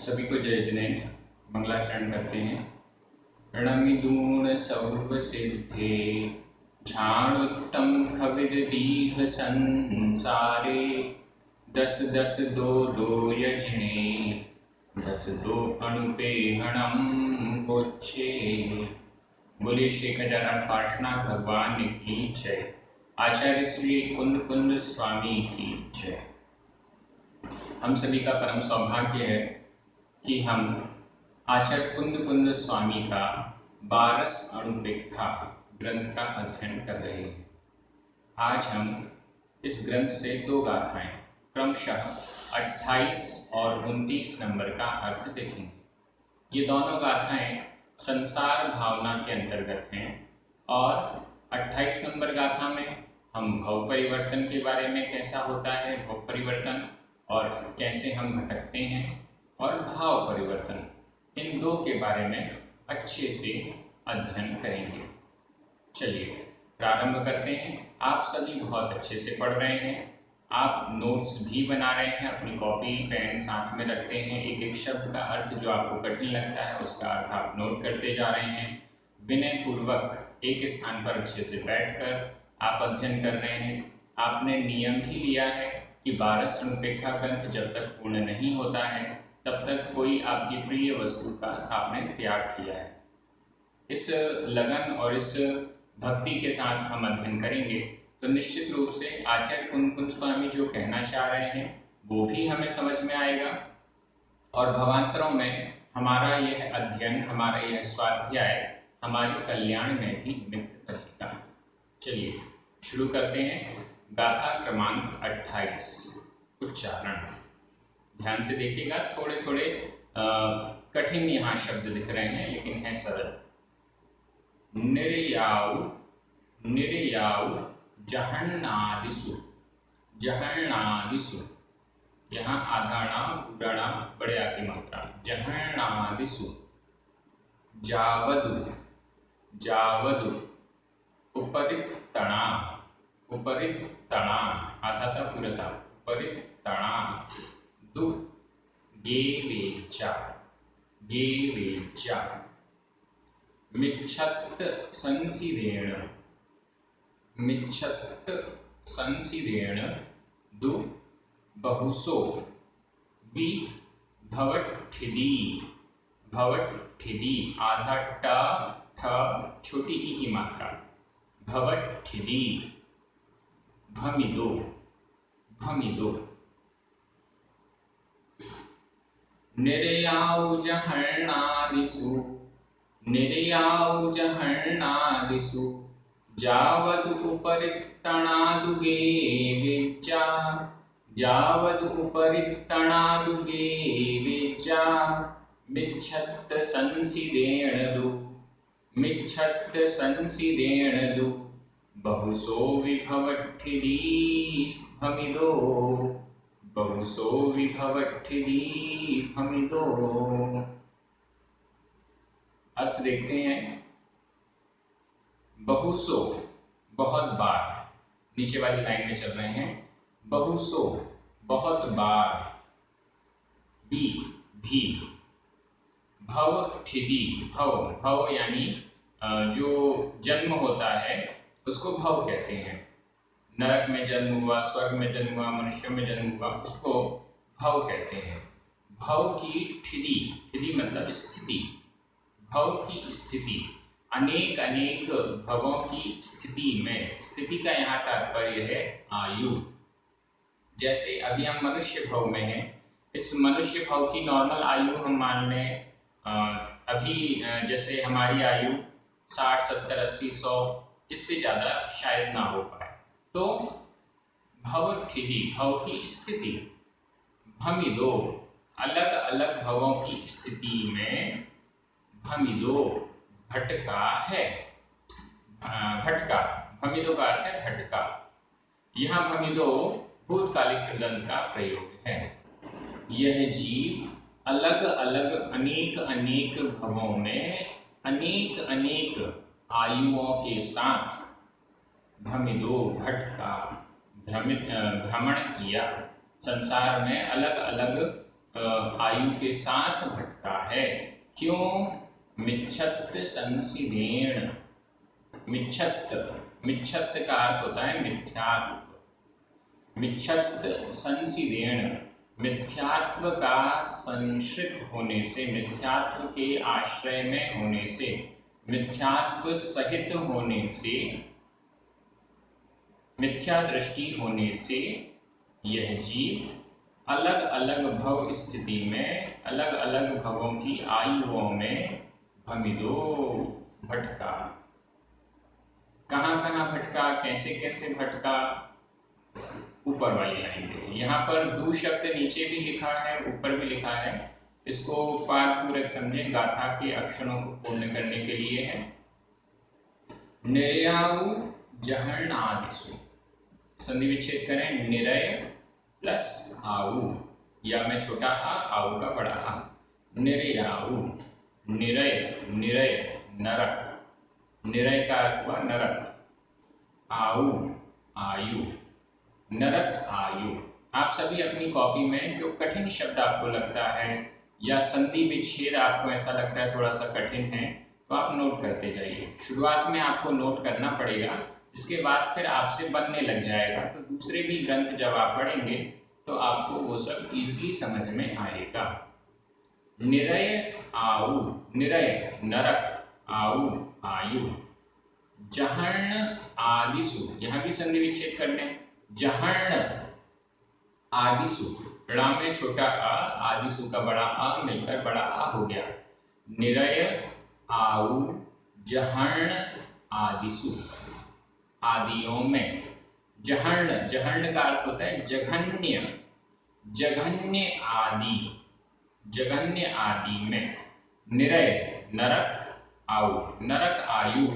सभी को जय जिनेन्द्र मंगलाचरण करते हैं। रणमिदूण सौभ सिद्धे झाणुत्तम खविद दीह संसारे। दस दस दो दो यजने दस दो अणुपेहणम गोच्छे। बोलिए श्री गजानन पार्श्वनाथ भगवान की जय। आचार्य श्री कुंद कुंद स्वामी की जय। हम सभी का परम सौभाग्य है कि हम आचार्य कुंद कुंद स्वामी का 12 अणुपेक्षा ग्रंथ का अध्ययन कर रहे हैं। आज हम इस ग्रंथ से दो गाथाएं क्रमशः 28 और 29 नंबर का अर्थ देखेंगे। ये दोनों गाथाएं संसार भावना के अंतर्गत हैं और 28 नंबर गाथा में हम भव परिवर्तन के बारे में, कैसा होता है भव परिवर्तन और कैसे हम भटकते हैं, और भाव परिवर्तन, इन दो के बारे में अच्छे से अध्ययन करेंगे। चलिए प्रारंभ करते हैं। आप सभी बहुत अच्छे से पढ़ रहे हैं, आप नोट्स भी बना रहे हैं, अपनी कॉपी पेन साथ में रखते हैं। एक एक शब्द का अर्थ जो आपको कठिन लगता है उसका अर्थ आप नोट करते जा रहे हैं। विनय पूर्वक एक स्थान पर अच्छे से बैठकर आप अध्ययन कर रहे हैं। आपने नियम भी लिया है कि 12 अणुपेक्षा ग्रंथ जब तक पूर्ण नहीं होता है तब तक कोई आपकी प्रिय वस्तु का आपने त्याग किया है। इस लगन और इस भक्ति के साथ हम अध्ययन करेंगे तो निश्चित रूप से आचार्य कुंद कुंद स्वामी जो कहना चाह रहे हैं वो भी हमें समझ में आएगा और भवांतरों में हमारा यह अध्ययन, हमारा यह स्वाध्याय हमारे कल्याण में भी निमित्त रहेगा। चलिए शुरू करते हैं। गाथा क्रमांक 28 उच्चारण ध्यान से देखिएगा। थोड़े थोड़े कठिन यहाँ शब्द दिख रहे हैं लेकिन है सरल। निर्याऊ निर्याऊ जहन्नादिसु जहन्नादिसु, यहाँ आधाणा पूराणा बड़े आ की मात्रा। जहन्नादिसु जावदु जावदु उपरिक्तणा उपरिक्तणा आधा था पूरा था उपरिक्तणा दु गेवेचा गेवेचा मिच्छत्त संसिदेण मिच्छत्त संसिदेण दु बहुसो वि भवट्ठिदी भवट्ठिदी आधा ट ठ छोटी ई की मात्रा भवट्ठिदी भमिदो भमिदो। निर्याऊ जहन्नादिसु निर्याऊ जहन्नादिसु जावदु उपरिक्तणादुगे विज्जा जावदु उपरिक्तणादुगे विज्जा मिच्छत्त संसिदेण दु बहुसो विभवट्ठिदी भमिदो बहुसो विभवट्ठिदी भमिदो। अर्थ देखते हैं। बहुसो बहुत बार, नीचे वाली लाइन में चल रहे हैं। बहुसो बहुत बार, भी भी भवट्ठिदी भव भव यानी जो जन्म होता है उसको भव कहते हैं। नरक में जन्म हुआ, स्वर्ग में जन्म हुआ, मनुष्य में जन्म हुआ, उसको भव कहते हैं। भव की ठिदी, ठिदी मतलब स्थिति, भव की स्थिति, अनेक अनेक भवों की स्थिति में, स्थिति का यहाँ तात्पर्य है आयु। जैसे अभी हम मनुष्य भव में हैं, इस मनुष्य भव की नॉर्मल आयु हम मान लें अभी जैसे हमारी आयु 60, 70, 80, 100, इससे ज़्यादा शायद ना हो पाए। तो भवट्ठिदी भव की स्थिति, भमिदो अलग अलग भवों की स्थिति में, भमिदो भटका है, भटका, भमिदो का अर्थ है भटका। यहाँ भमिदो भूतकालिक कृदंत का प्रयोग है। यह जीव अलग अलग अनेक अनेक भवों में अनेक अनेक आयुओं के साथ भमिदो भटका, भ्रमण किया, संसार में अलग अलग आयु के साथ भटका है। क्यों? मिच्छत संसिदेण। मिच्छत, मिच्छत का अर्थ होता है मिथ्यात्व। मिच्छत संसिदेण, मिथ्यात्व का संश्रित होने से, मिथ्यात्व के आश्रय में होने से, मिथ्यात्व सहित होने से, मिथ्या दृष्टि होने से यह जीव अलग अलग भव स्थिति में, अलग अलग भवों की आयुओं में भमिदो भटका। कहाँ कहाँ भटका, कैसे कैसे भटका? ऊपर वाली लाइन देखिए, यहाँ पर दू शब्द नीचे भी लिखा है, ऊपर भी लिखा है। इसको पाठ पूरक समझे, गाथा के अक्षरों को पूर्ण करने के लिए है। निर्याऊ जहरनादिषु, संधि विच्छेद करें, निरय प्लस आऊ, या में छोटा आ, आऊ का बड़ा आ। निर्याऊ, निरय, निरय नरक, निरय का अर्थ हुआ नरक। आऊ आयु, नरक आयु। आप सभी अपनी कॉपी में जो कठिन शब्द आपको लगता है या संधि विच्छेद आपको ऐसा लगता है थोड़ा सा कठिन है, तो आप नोट करते जाइए। शुरुआत में आपको नोट करना पड़ेगा, इसके बाद फिर आपसे बनने लग जाएगा, तो दूसरे भी ग्रंथ जब आप पढ़ेंगे तो आपको वो सब इजीली समझ में आएगा। निरय आऊ, निरय नरक, आऊ आयु। जहर्ण आदिसु, यहाँ भी संधि विच्छेद कर लें। जहर्ण आदिसु, ड़ा में छोटा आ, आदिसु का बड़ा आ मिलकर बड़ा आ हो गया। निरय आऊ जहर्ण आदिसु, आदियों में। जहर्ण, जहर्ण का अर्थ होता है जघन्य, जघन्य आदि, जघन्य आदि में। निरय नरक आयु, नरक आयु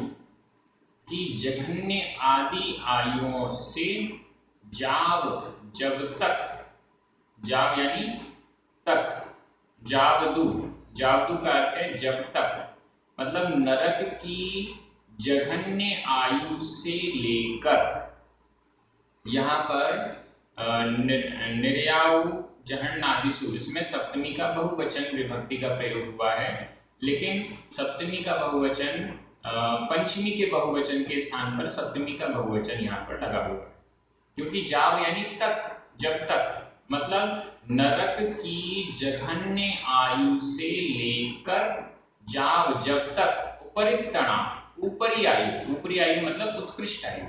की जघन्य आदि आयुओं से जाव, जब तक, जाव यानी तक, जावदू, जावदू का अर्थ है जब तक, मतलब नरक की जघन्य आयु से लेकर, यहाँ पर निर्याऊ जहन्नादिसु, इसमें सप्तमी का बहुवचन विभक्ति का प्रयोग हुआ है, लेकिन सप्तमी का बहुवचन पंचमी के बहुवचन के स्थान पर सप्तमी का बहुवचन यहाँ पर लगा हुआ है, क्योंकि जाव यानी तक, जब तक, मतलब नरक की जघन्य आयु से लेकर जाव, जब तक, उपरिक्तणा, ऊपरी आयु, ऊपरी आयु मतलब उत्कृष्ट आयु।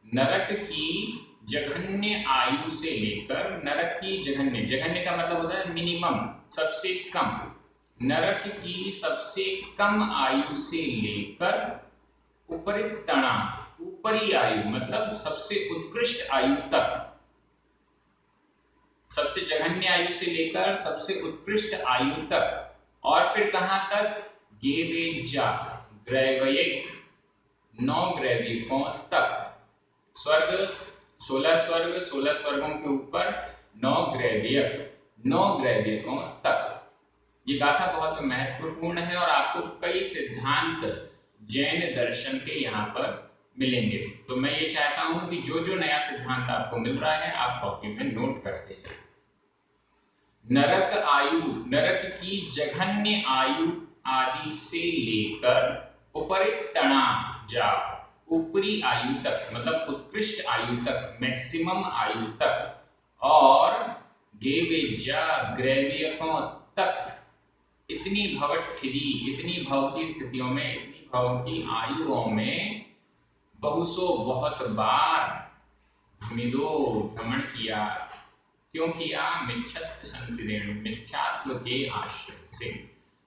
नरक की जघन्य आयु से लेकर, नरक की जघन्य, जघन्य का मतलब होता है मिनिमम, सबसे कम, नरक की सबसे कम आयु से लेकर उपरिक्तणा, ऊपरी आयु मतलब सबसे उत्कृष्ट आयु तक, सबसे जघन्य आयु से लेकर सबसे उत्कृष्ट आयु तक, और फिर कहां तक? गेवेजा, ग्रैवयिक, 9 ग्रैविकों तक। स्वर्ग 16 स्वर्ग, 16 स्वर्गों के ऊपर 9 ग्रैवियक, 9 ग्रैविकों तक। ये गाथा बहुत महत्वपूर्ण है और आपको कई सिद्धांत जैन दर्शन के यहाँ पर मिलेंगे। तो मैं ये चाहता हूं कि जो जो नया सिद्धांत आपको मिल रहा है आप कॉपी में नोट करते जाएं। नरक आयु, नरक की जघन्य आयु आदि से लेकर उपरिक्तणा जाव, ऊपरी आयु तक, मतलब उत्कृष्ट आयु तक, मैक्सिमम आयु तक, और गेवेजा, ग्रैवियकों तक, इतनी भवठिरी, इतनी भव की स्थितियों में, इतनी भव की आयुओं में बहुसो, बहुत बार भमिदो, भ्रमण किया। क्यों किया? मिच्छत संसिदेन, मिथ्यात्व के आश्रय से,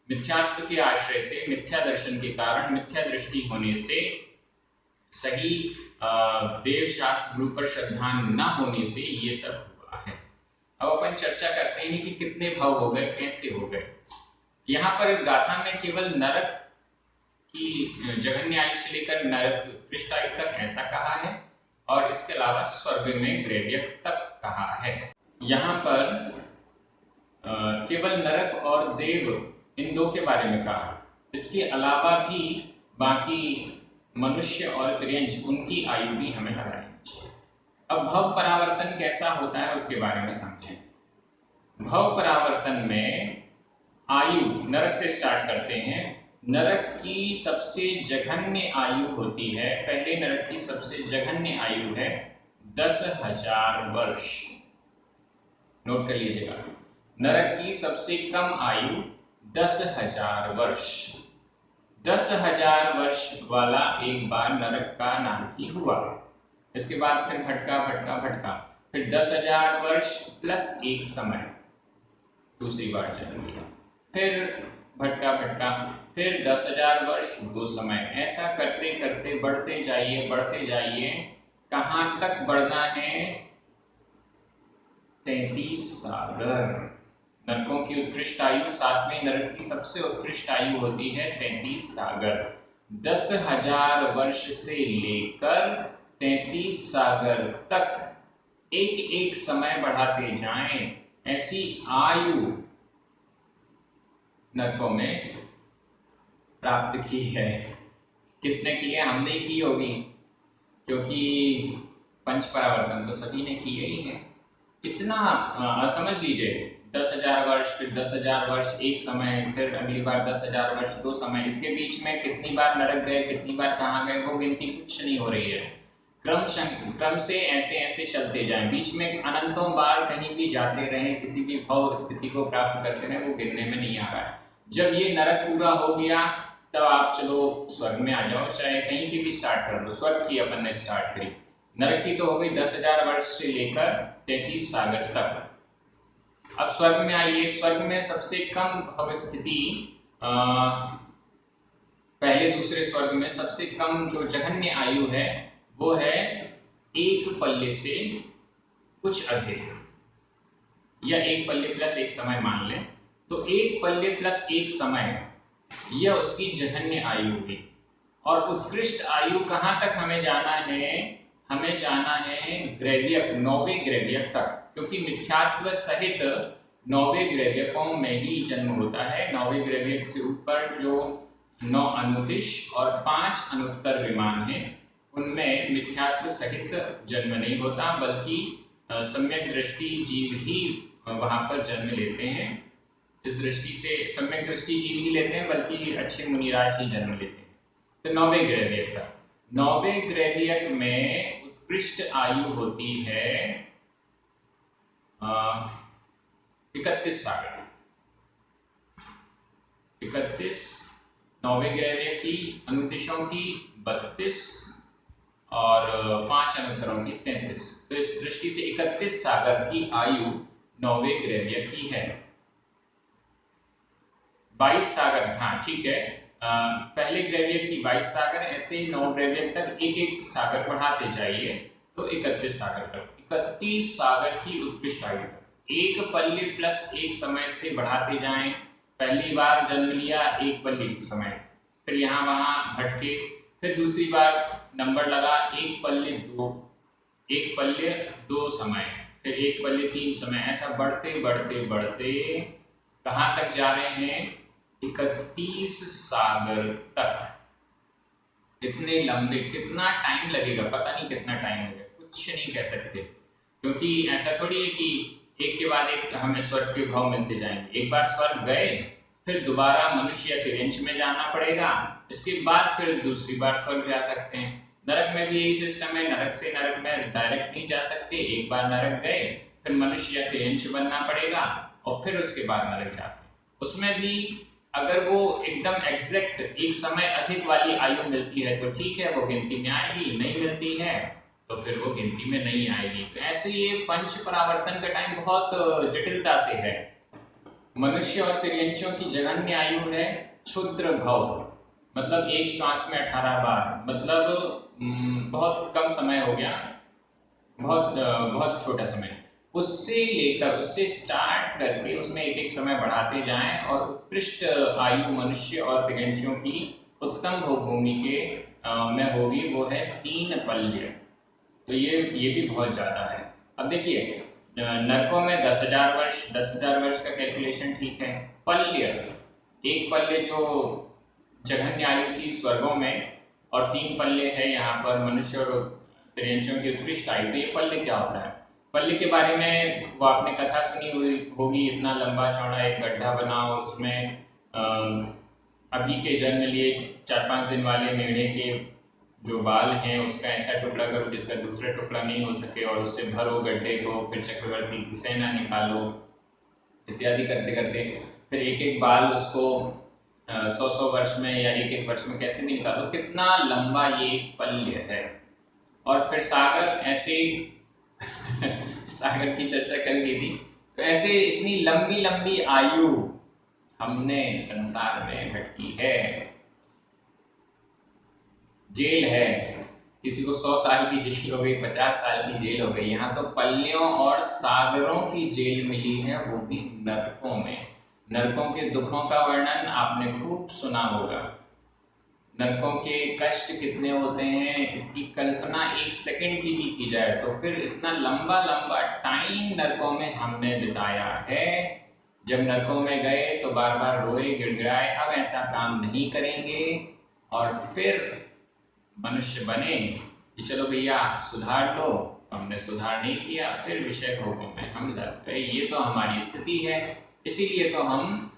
मिथ्यात्व के आश्रय से, मिथ्या दर्शन के कारण, मिथ्या दृष्टि होने से, सही देव शास्त्र गुरु पर श्रद्धा न होने से ये सब हुआ है। अब अपन चर्चा करते हैं कि कितने भव हो गए, कैसे हो गए। यहाँ पर गाथा में केवल नरक की जघन्य आयु से लेकर नरक उत्कृष्ट आयु तक ऐसा कहा है, और इसके अलावा स्वर्ग में ग्रैवियक तक कहा है। यहाँ पर केवल नरक और देव, इन दो के बारे में कहा, इसके अलावा भी बाकी मनुष्य और त्रियंश, उनकी आयु भी हमें लगानी चाहिए। अब भव परावर्तन कैसा होता है उसके बारे में समझें। भव परावर्तन में आयु नरक से स्टार्ट करते हैं। नरक की सबसे जघन्य आयु होती है, पहले नरक की सबसे जघन्य आयु है 10,000 वर्ष। नोट कर लीजिएगा, नरक की सबसे कम आयु 10,000 वर्ष। 10,000 वर्ष वाला एक बार नरक का नारकी हुआ। इसके बाद फिर भटका भटका भटका, फिर 10,000 वर्ष प्लस एक समय दूसरी बार जन्म लिया, फिर भटका भटका, फिर 10,000 वर्ष दो समय। ऐसा करते करते बढ़ते जाइए बढ़ते जाइए, कहां तक बढ़ना है? 33 सागर। नरकों की उत्कृष्ट आयु, सातवें नरक की सबसे उत्कृष्ट आयु होती है 33 सागर। 10,000 वर्ष से लेकर 33 सागर तक एक एक समय बढ़ाते जाएं, ऐसी आयु नरकों में प्राप्त की है। किसने की है? हमने की होगी, क्योंकि पंच परावर्तन तो सभी ने किए ही है। इतना समझ लीजिए, 10,000 वर्ष, फिर 10,000 वर्ष एक समय, फिर अगली बार 10,000 वर्ष दो समय। इसके बीच में कितनी बार नरक गए, कितनी बार कहाँ गए, वो गिनती कुछ नहीं हो रही है। क्रम से ऐसे ऐसे चलते जाएं, बीच में अनंतों बार कहीं भी जाते रहें, किसी भी भव स्थिति को प्राप्त करते रहें, वो गिनने में नहीं आ रहा है। जब ये नरक पूरा हो गया तब आप चलो स्वर्ग में आ जाओ, चाहे कहीं की भी स्टार्ट कर दो। स्वर्ग की अपन ने स्टार्ट करी, नरक की तो हो गई 10,000 वर्ष से लेकर 33 सागर तक। अब स्वर्ग में आइए। स्वर्ग में सबसे कम भव स्थिति, पहले दूसरे स्वर्ग में सबसे कम जो जघन्य आयु है वो है एक पल्ले से कुछ अधिक, या एक पल्ले प्लस एक समय मान लें, तो एक पल्ले प्लस एक समय यह उसकी जघन्य आयु हुई। और उत्कृष्ट आयु कहां तक हमें जाना है? हमें जाना है ग्रैवियक, 9वें ग्रैवियक तक, क्योंकि मिथ्यात्व सहित 9वें ग्रैवियकों में ही जन्म होता है। 9वें ग्रैवियक से ऊपर जो 9 अनुदिश और 5 अनुत्तर विमान हैं, उनमें मिथ्यात्व सहित जन्म नहीं होता, बल्कि सम्यक दृष्टि जीव ही वहां पर जन्म लेते हैं। इस दृष्टि से सम्यक दृष्टि जीव ही लेते हैं, बल्कि अच्छे मुनिराज ही जन्म लेते हैं। तो 9वें ग्रैवियक तक, 9वें ग्रैवियक में उत्कृष्ट आयु होती है 31 सागर। 31, 9वें ग्रैवियक की, अनुदिशों की 32 और 5 अनुत्तरों की 33। तो इस दृष्टि से 31 सागर की आयु 9वें ग्रैवियक की है। 22 सागर, हाँ ठीक है, पहले ग्रैवियक की 22 सागर, ऐसे ही 9 ग्रैवियक तक एक एक सागर बढ़ाते जाइए तो 31 सागर तक, 31 सागर की उत्कृष्ट आयु तक एक पल्ले प्लस एक समय से बढ़ाते जाएं। पहली बार जन्म लिया एक पल्ले एक समय, फिर यहाँ वहां भटके, फिर दूसरी बार नंबर लगा एक पल्ले दो समय, फिर एक पल्ले 3 समय। ऐसा बढ़ते बढ़ते बढ़ते कहाँ तक जा रहे हैं? 31 सागर तक। इतने लंबे, कितना टाइम लगेगा पता नहीं, कितना टाइम लगेगा कुछ नहीं कह सकते, क्योंकि ऐसा थोड़ी है कि एक के बाद एक हमें स्वर्ग के भाव मिलते जाएंगे। एक बार स्वर्ग गए, फिर दोबारा मनुष्य या तिर्यंश में जाना पड़ेगा, इसके बाद फिर दूसरी बार स्वर्ग जा सकते हैं। नरक में भी यही सिस्टम है, नरक से नरक में डायरेक्ट नहीं जा सकते। एक बार नरक गए, फिर मनुष्य या तिर्यंश बनना पड़ेगा, और फिर उसके बाद नरक जाते हैं। उसमें भी अगर वो एकदम एग्जैक्ट एक समय अधिक वाली आयु मिलती है तो ठीक है, वो गिनती में आएगी, नहीं मिलती है तो फिर वो गिनती में नहीं आएगी। तो ऐसे ये पंच परावर्तन का टाइम बहुत जटिलता से है। मनुष्य और तिर्यंशियों की जघन्य आयु है क्षुद्र भव, मतलब एक श्वास में 18 बार, मतलब बहुत कम समय हो गया, बहुत छोटा समय। उससे लेकर, उससे स्टार्ट करके उसमें एक एक समय बढ़ाते जाएं, और उत्कृष्ट आयु मनुष्य और तिर्यंशियों की उत्तम भूमि के में होगी, वो है 3 पल्य। तो ये भी बहुत ज्यादा है। अब देखिए, नरकों में 10,000 वर्ष, 10,000 वर्ष का कैलकुलेशन ठीक है। पल्य, एक पल्य जो जघन्य आयु थी स्वर्गों में, और 3 पल्य है यहाँ पर मनुष्य और तिर्यंशियों की उत्कृष्ट आयु। तो ये पल्य क्या होता है? पल्ली के बारे में वो आपने कथा सुनी हुई होगी, इतना लंबा चौड़ा एक गड्ढा बनाओ, उसमें अभी के जन्म लिए 4-5 दिन वाले मेढ़े के जो बाल हैं उसका ऐसा टुकड़ा करो जिसका दूसरा टुकड़ा नहीं हो सके, और उससे भरो गड्ढे को, फिर चक्रवर्ती की सेना निकालो, इत्यादि करते करते फिर एक एक बाल उसको 100-100 वर्ष में या एक एक वर्ष में कैसे भी निकालो, कितना लंबा ये पल्य है। और फिर सागर ऐसे सागर की चर्चा कर ली थी, तो ऐसे इतनी लंबी लंबी आयु हमने संसार में भटकी है। जेल है, किसी को 100 साल की जेल हो गई, 50 साल की जेल हो गई, यहाँ तो पल्लियों और सागरों की जेल मिली है, वो भी नरकों में। नरकों के दुखों का वर्णन आपने खूब सुना होगा, नरकों के कष्ट कितने होते हैं इसकी कल्पना 1 सेकंड की भी की जाए तो फिर इतना लंबा लंबा टाइम नरकों में हमने बिताया है। जब नरकों में गए तो बार बार रोए गिड़गिड़ाए, अब ऐसा काम नहीं करेंगे, और फिर मनुष्य बने कि चलो भैया सुधार लो, तो हमने सुधार नहीं किया, फिर विषय भोगों में हम लग गए। ये तो हमारी स्थिति है, इसीलिए तो हम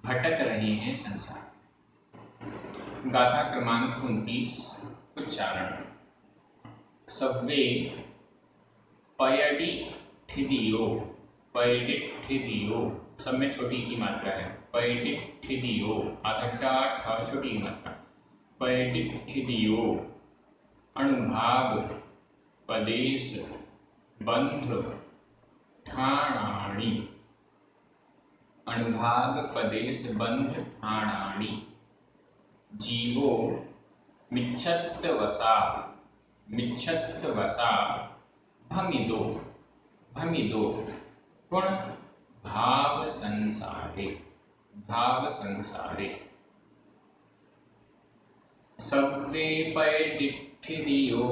भटक रहे हैं संसार। गाथा क्रमांक 29 उच्चारण। सव्वे पयडिठिदियो, पयडिठिदियो सब में छोटी की मात्रा है, पयडिठिदियो आधा ठ छोटी की मात्रा, पयडिठिदियो अणुभाग पदेश बंध ठाणाणि, अणुभाग पदेश बंध ठाणाणि। जीवो मिच्छत्तवसा, मिच्छत्तवसा भमिदो, भमिदो गुण भाव संसारे, भाव संसारे। सव्वे पैडिठिदियो,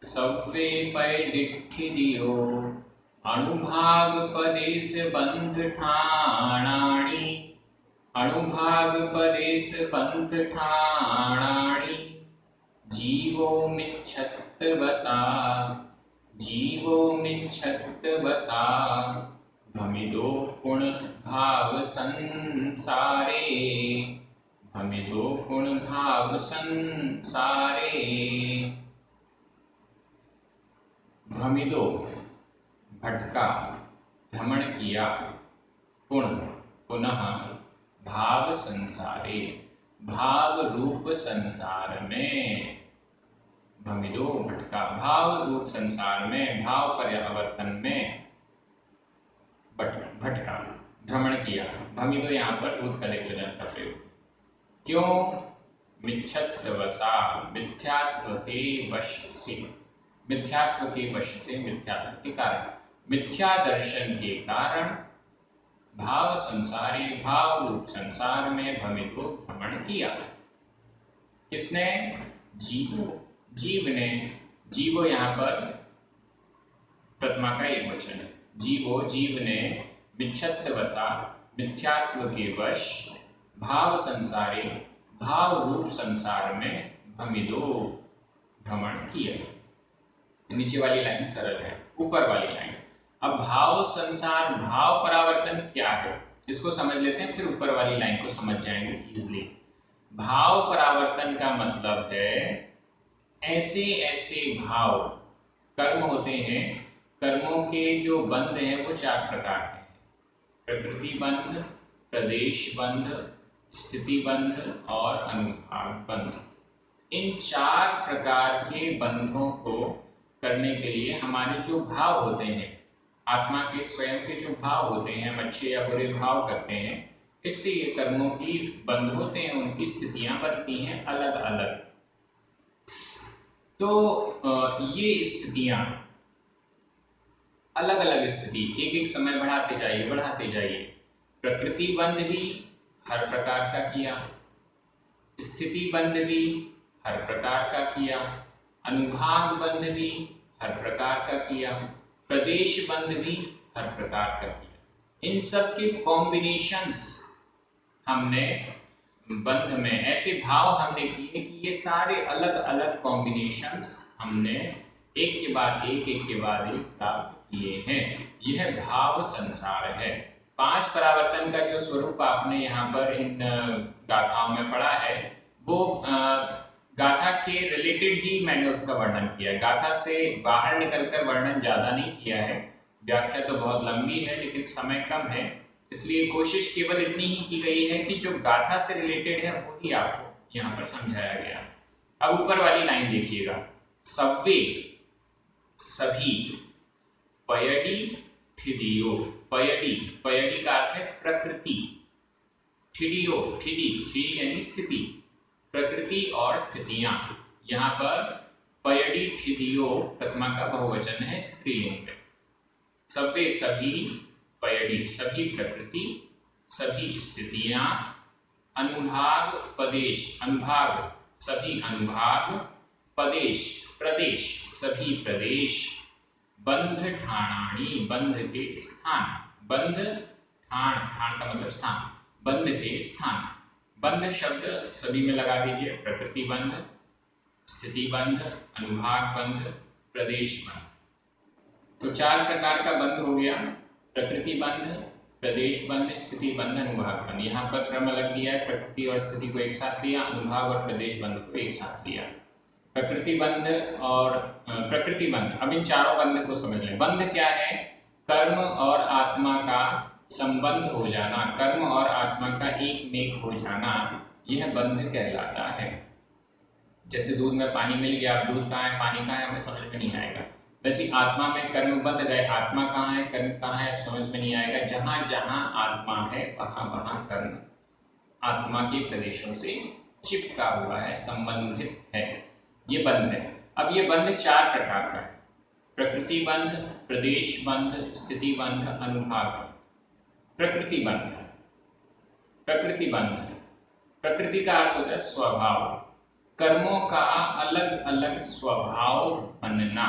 सव्वे पैडिठिदियो अणुभाग पदेश बंध ठाणाणि, अणुभाग पदेश बंध ठाणाणि। जीवो मिच्छत्तवसा, जीवो मिच्छत्तवसा भमिदो गुण भाव संसारे, भमिदो गुण भाव संसारे। भमिदो भटका, भ्रमण किया, गुण पुनः, भाव संसारे भाव रूप संसार में। भमिदो भटका, भाव रूप संसार में, भाव पर्यावर्तन में भटका, भ्रमण किया। भमिदो यहाँ पर भूतकाल प्रधान का प्रयोग। क्यों? मिच्छत्तवसा, मिथ्यात्व के वश से, मिथ्यात्व के वश से, मिथ्यात्व के कारण, मिथ्या दर्शन के कारण भाव संसारी, भाव रूप संसार में भ्रमित को भ्रमण किया। किसने? जीवो, जीव ने। जीवो यहाँ पर प्रथमा का एक वचन है। जीवो, जीव ने मिच्छत्तवसा, मिथ्यात्व के वश, भाव संसारी, भाव रूप संसार में भ्रमिदो भ्रमण किया। नीचे वाली लाइन सरल है, ऊपर वाली लाइन। अब भाव संसार, भाव परावर्तन क्या है इसको समझ लेते हैं, फिर ऊपर वाली लाइन को समझ जाएंगे इजीली। भाव परावर्तन का मतलब है ऐसे ऐसे भाव, कर्म होते हैं, कर्मों के जो बंध हैं वो 4 प्रकार के हैं। प्रकृति बंध, प्रदेश बंध, स्थिति बंध और अनुभाग बंध। इन 4 प्रकार के बंधों को करने के लिए हमारे जो भाव होते हैं, आत्मा के स्वयं के जो भाव होते हैं, हम अच्छे या बुरे भाव करते हैं, इससे ये कर्मों की बंध होते हैं, उनकी स्थितियां बनती हैं अलग अलग। तो ये स्थितियां अलग अलग स्थिति एक एक समय बढ़ाते जाइए, बढ़ाते जाइए। प्रकृति बंध भी हर प्रकार का किया, स्थिति बंध भी हर प्रकार का किया, अनुभाग बंध भी हर प्रकार का किया, प्रदेश बंध भी हर प्रकार का किया। इन सब के कॉम्बिनेशंस हमने बंध में, ऐसे भाव हमने किए कि ये सारे अलग अलग कॉम्बिनेशंस हमने एक के बाद एक प्राप्त किए हैं। यह भाव संसार है। 5 परावर्तन का जो स्वरूप आपने यहाँ पर इन गाथाओं में पढ़ा है, वो गाथा के रिलेटेड ही मैंने उसका वर्णन किया है। गाथा से बाहर निकलकर वर्णन ज्यादा नहीं किया है। व्याख्या तो बहुत लंबी है लेकिन समय कम है, इसलिए कोशिश केवल इतनी ही की गई है कि जो गाथा से रिलेटेड है वही आपको यहाँ पर समझाया गया। अब ऊपर वाली लाइन देखिएगा, सव्वे सभी, पयडी ठिदियो, पयडी, पयडी का अर्थ है प्रकृति, ठिदियो, ठिदी यानी स्थिति, प्रकृति और स्थितियां। यहाँ पर पयडी ठिदियो प्रथमा का बहुवचन है, स्त्रीलिंग है। सव्वे सभी, पयडी सभी प्रकृति, सभी स्थितियां, अनुभाग पदेश, अनुभाग सभी अनुभाग, पदेश प्रदेश सभी प्रदेश, बंध ठाणाणी बंध के स्थान, बंध ठाण, ठाण का मतलब स्थान, बंध के स्थान। बंध शब्द सभी में लगा दीजिए, प्रकृति बंध, स्थिति बंध, अनुभाग बंध, प्रदेश बंध। तो 4 प्रकार का बंध हो गया, प्रकृति बंध, प्रदेश बंध, स्थिति बंध, अनुभाग बंध। यहाँ पर क्रम अलग दिया है, प्रकृति और स्थिति को एक साथ लिया, अनुभाग और प्रदेश बंध को एक साथ लिया। प्रकृति बंध और प्रकृति बंध, अब इन चारों बंध को समझ लें। बंध क्या है? कर्म और आत्मा का संबंध हो जाना, कर्म और आत्मा का एक मेक हो जाना, यह बंध कहलाता है। जैसे दूध में पानी मिल गया, अब दूध कहाँ है पानी कहाँ है हमें समझ में नहीं आएगा, वैसे आत्मा में कर्म बंध गए, आत्मा कहाँ है कर्म कहाँ है अब समझ में नहीं आएगा। जहां जहां आत्मा है वहां वहां कर्म आत्मा के प्रदेशों से चिपका हुआ है, संबंधित है, ये बंध है। अब ये बंध 4 प्रकार का है, प्रकृति बंध, प्रदेश बंध, स्थिति बंध, अनुभाग बंध। प्रकृति बंध, प्रकृति बंध, प्रकृति का अर्थ होता है स्वभाव, कर्मों का अलग अलग स्वभाव बनना।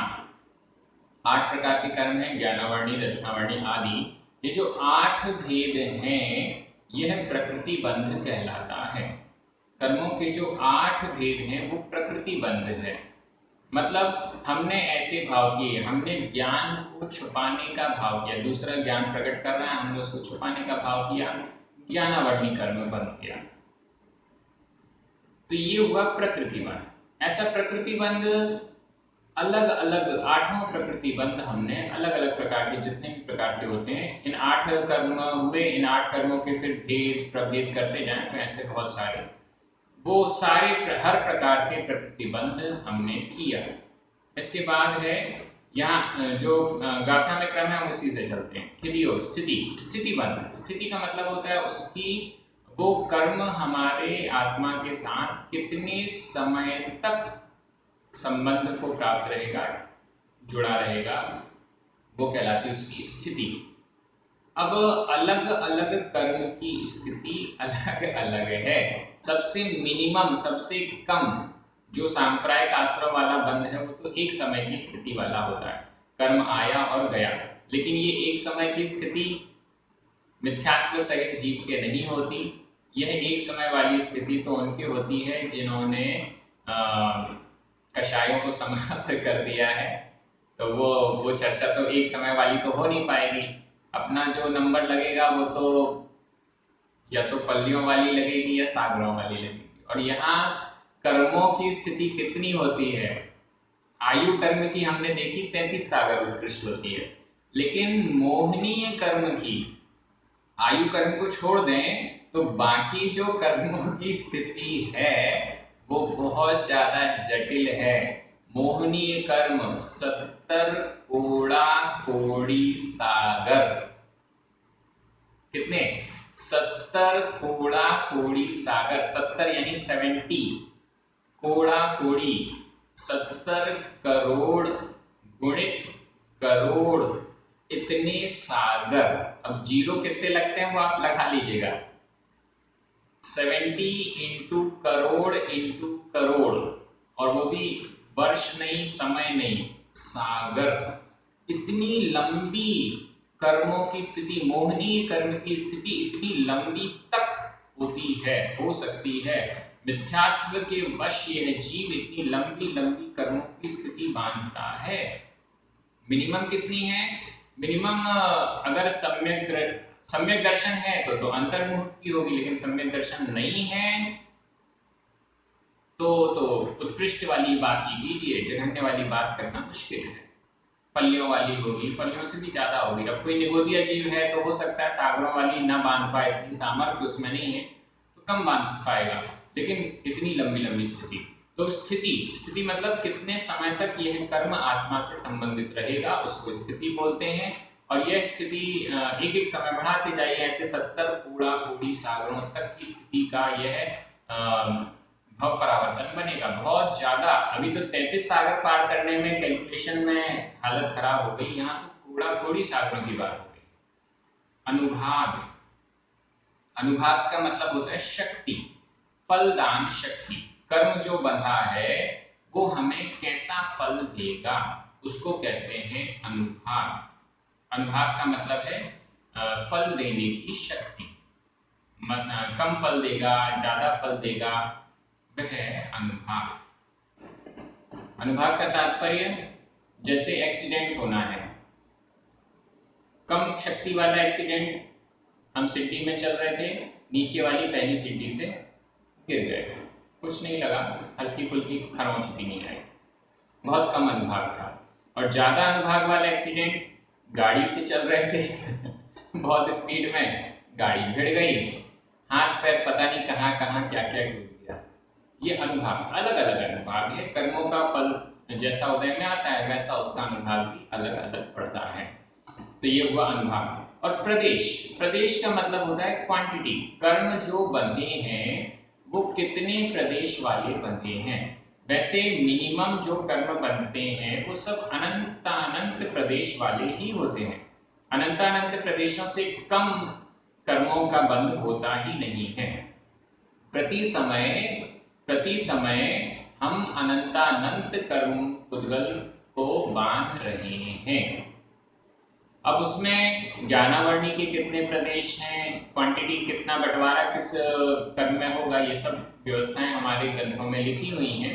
8 प्रकार के कर्म हैं, ज्ञानावर्णी, दर्शनावर्णी आदि। ये जो 8 भेद हैं यह प्रकृति बंध कहलाता है। कर्मों के जो 8 भेद हैं वो प्रकृति बंध है। मतलब हमने ऐसे भाव किए, हमने ज्ञान को छुपाने का भाव किया, दूसरा ज्ञान प्रकट कर रहा है, हमने उसको छुपाने का भाव किया, ज्ञानावर्णी कर्म बंध गया, तो ये हुआ प्रकृति बंध। ऐसा प्रकृति बंध अलग अलग 8 प्रकृति बंध हमने अलग अलग प्रकार के, जितने भी प्रकार के होते हैं, इन 8 कर्म हुए, इन 8 कर्मों के फिर भेद प्रभेद करते जाएं तो ऐसे बहुत सारे, वो सारे हर प्रकार के प्रकृति बंध हमने किया। इसके बाद है यहाँ जो गाथा में क्रम है हम उसी से चलते हैं। ठिदियो स्थिति, स्थिति बंध, स्थिति का मतलब होता है उसकी वो कर्म हमारे आत्मा के साथ कितने समय तक संबंध को प्राप्त रहेगा, जुड़ा रहेगा, वो कहलाती है उसकी स्थिति। अब अलग अलग कर्म की स्थिति अलग अलग है। सबसे मिनिमम, सबसे कम जो सांप्रदायिक आश्रम वाला बंध है वो तो एक समय की स्थिति वाला होता है, कर्म आया और गया। लेकिन ये एक समय की स्थिति मिथ्यात्व सहित जीव के नहीं होती। यह एक समय वाली स्थिति तो उनकी होती है जिन्होंने कषायों को समाप्त कर दिया है, तो वो चर्चा तो एक समय वाली तो हो नहीं पाएगी। अपना जो नंबर लगेगा वो तो या तो पल्लियों वाली लगेगी या सागरों वाली लगेगी। और यहाँ कर्मों की स्थिति कितनी होती है, आयु कर्म की हमने देखी 33 सागर उत्कृष्ट होती है, लेकिन मोहनीय कर्म की, आयु कर्म को छोड़ दें तो बाकी जो कर्मों की स्थिति है वो बहुत ज्यादा जटिल है। मोहनीय कर्म 70 कोड़ा कोड़ी सागर, कितने 70 कोड़ा कोड़ी सागर, 70 यानी 70, कोड़ा कोड़ी 70 करोड़ गुणित करोड़, इतने सागर। अब जीरो कितने लगते हैं वो आप लगा लीजिएगा, 70 इंटू करोड़ इंटू करोड़, और वो भी वर्ष नहीं, समय नहीं, सागर। इतनी लंबी कर्मों की स्थिति, मोहनीय कर्म की स्थिति इतनी लंबी तक होती है, हो सकती है। मिथ्यात्व के वश यह जीव इतनी लंबी लंबी कर्मों की स्थिति बांधता है। मिनिमम कितनी है? मिनिमम अगर सम्यक दर्शन है तो अंतर्मुख की होगी, लेकिन सम्यक दर्शन नहीं है तो उत्कृष्ट वाली बात ही कीजिए, जघन्य वाली बात करना मुश्किल है। पल्लियों वाली होगी, पल्लियों से भी ज्यादा होगी। अब कोई निगोदिया जीव है तो हो सकता है सागरों वाली ना बांध पाए, इतनी सामर्थ्य उसमें नहीं है तो कम बांध पाएगा, लेकिन इतनी लंबी लंबी स्थिति। तो स्थिति मतलब कितने समय तक यह कर्म आत्मा से संबंधित रहेगा, उसको स्थिति बोलते हैं। और यह स्थिति एक एक समय बढ़ाते जाइए, ऐसे 70 कूड़ा कूड़ी सागरों तक की स्थिति का यह भव परावर्तन बनेगा। बहुत ज्यादा, अभी तो 33 सागर पार करने में कैलकुलेशन में हालत खराब हो गई, यहाँ तो कूड़ा कूड़ी सागरों की बात हो गई। अनुभाग, अनुभाग का मतलब होता है शक्ति, फलदान शक्ति। कर्म जो बंधा है वो हमें कैसा फल देगा, उसको कहते हैं अनुभाग। अनुभाग का मतलब है फल देने की शक्ति। कम फल देगा, ज्यादा फल देगा, वह है अनुभाग। अनुभाग का तात्पर्य जैसे एक्सीडेंट होना है, कम शक्ति वाला एक्सीडेंट, हम सीढ़ी में चल रहे थे, नीचे वाली पहली सीढ़ी से गिर गए, कुछ नहीं लगा, हल्की फुल्की खरोंच भी नहीं आई, बहुत कम अनुभाग था। और ज्यादा अनुभाग वाला एक्सीडेंट, गाड़ी से चल रहे थे बहुत स्पीड में, गाड़ी भिड़ गई, हाथ पैर पता नहीं कहाँ कहाँ क्या क्या टूट गया। ये अनुभाग, अलग अलग अनुभाग है। कर्मों का फल जैसा उदय में आता है वैसा उसका अनुभाग भी अलग अलग पड़ता है। तो ये हुआ अनुभाग। और प्रदेश, प्रदेश का मतलब होता है क्वांटिटी। कर्म जो बंधे हैं वो कितने प्रदेश वाले बंधे हैं। वैसे मिनिमम जो कर्म बंधते हैं वो सब अनंत प्रदेश वाले ही होते हैं। अनंत प्रदेशों से कम कर्मों का बंध होता ही नहीं है। प्रति समय हम अनंत कर्म पुद्गल को बांध रहे हैं। अब उसमें ज्ञानावर्णी के कितने प्रदेश हैं, क्वांटिटी कितना बंटवारा किस कर्म में होगा, ये सब व्यवस्थाएं हमारे ग्रंथों में लिखी हुई हैं।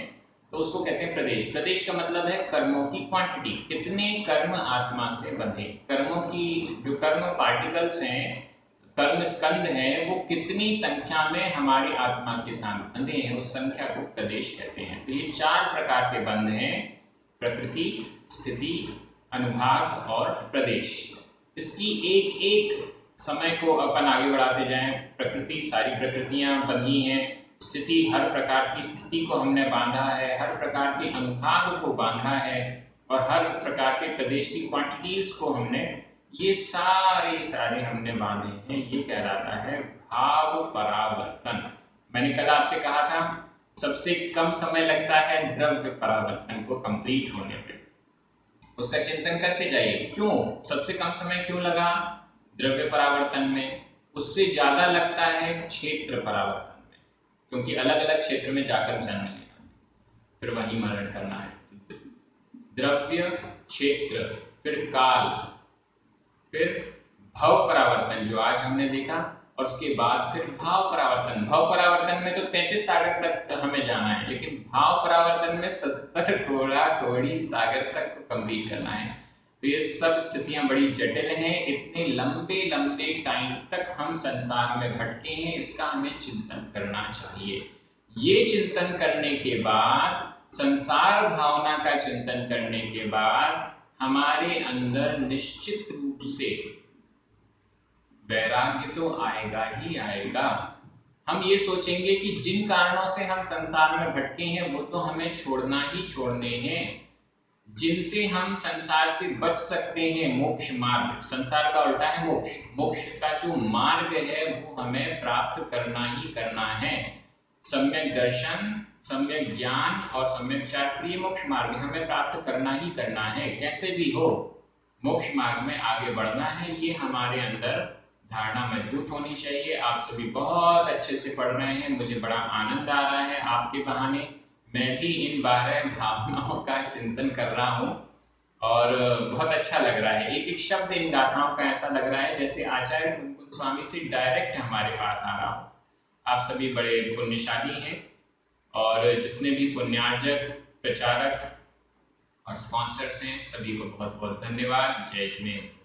तो उसको कहते हैं प्रदेश। प्रदेश का मतलब है कर्मों की क्वांटिटी, कितने कर्म आत्मा से बंधे। कर्मों की जो कर्म पार्टिकल्स हैं, कर्म स्कंद हैं, वो कितनी संख्या में हमारी आत्मा के साथ बंधे हैं, उस संख्या को प्रदेश कहते हैं। तो ये 4 प्रकार के बंध हैं, प्रकृति, स्थिति, अनुभाग और प्रदेश। इसकी एक एक समय को अपन आगे बढ़ाते जाएं। प्रकृति, सारी प्रकृतियां बंधी हैं। स्थिति, हर प्रकार की स्थिति को हमने बांधा है, हर प्रकार के अनुभाग को बांधा है, और हर प्रकार के प्रदेश की क्वांटिटीज को हमने, ये सारे हमने बांधे हैं। ये कहलाता है भाव परावर्तन। मैंने कल आपसे कहा था सबसे कम समय लगता है द्रव्य परावर्तन को कंप्लीट होने पे। उसका चिंतन करते जाइए, क्यों सबसे कम समय क्यों लगा द्रव्य परावर्तन में, उससे ज्यादा लगता है क्षेत्र परावर्तन में, क्योंकि अलग अलग क्षेत्र में जाकर जन्म लेना, फिर वहीं मरण करना है। द्रव्य, क्षेत्र, फिर काल, फिर भाव परावर्तन जो आज हमने देखा, और उसके बाद फिर भाव परावर्तन। भाव परावर्तन में तो 33 सागर तक हमें जाना है, लेकिन भाव परावर्तन में 70 कूड़ा कूड़ी सागर तक कंप्लीट करना है। तो ये सब स्थितियां बड़ी जटिल हैं। इतने लंबे लंबे टाइम तक हम संसार में भटके हैं, इसका हमें चिंतन करना चाहिए। ये चिंतन करने के बाद, संसार भावना का चिंतन करने के बाद, हमारे अंदर निश्चित रूप से वैराग्य तो आएगा ही आएगा। हम ये सोचेंगे कि जिन कारणों से हम संसार में भटके हैं वो तो हमें छोड़ना ही छोड़ने हैं। जिनसे हम संसार से बच सकते हैं, मोक्ष मार्ग, संसार का उल्टा है मोक्ष, मोक्ष का जो मार्ग है वो हमें प्राप्त करना ही करना है। सम्यक दर्शन, सम्यक ज्ञान और सम्यक चारित्र्य, मोक्ष मार्ग हमें प्राप्त करना ही करना है। कैसे भी हो मोक्ष मार्ग में आगे बढ़ना है, ये हमारे अंदर धारणा मजबूत होनी चाहिए। आप सभी बहुत अच्छे से पढ़ रहे हैं, मुझे बड़ा आनंद आ रहा है आपके बहाने। मैं भी इन 12 भावनाओं का चिंतन कर रहा हूँ और बहुत अच्छा लग रहा है। एक एक शब्द इन गाथाओं का ऐसा लग रहा है जैसे आचार्य कुंकुम स्वामी से डायरेक्ट हमारे पास आ रहा हो। आप सभी बड़े पुण्यशाली हैं, और जितने भी पुण्यार्जक, प्रचारक और स्पॉन्सर्स हैं, सभी को बहुत बहुत धन्यवाद। जय जिनेंद्र।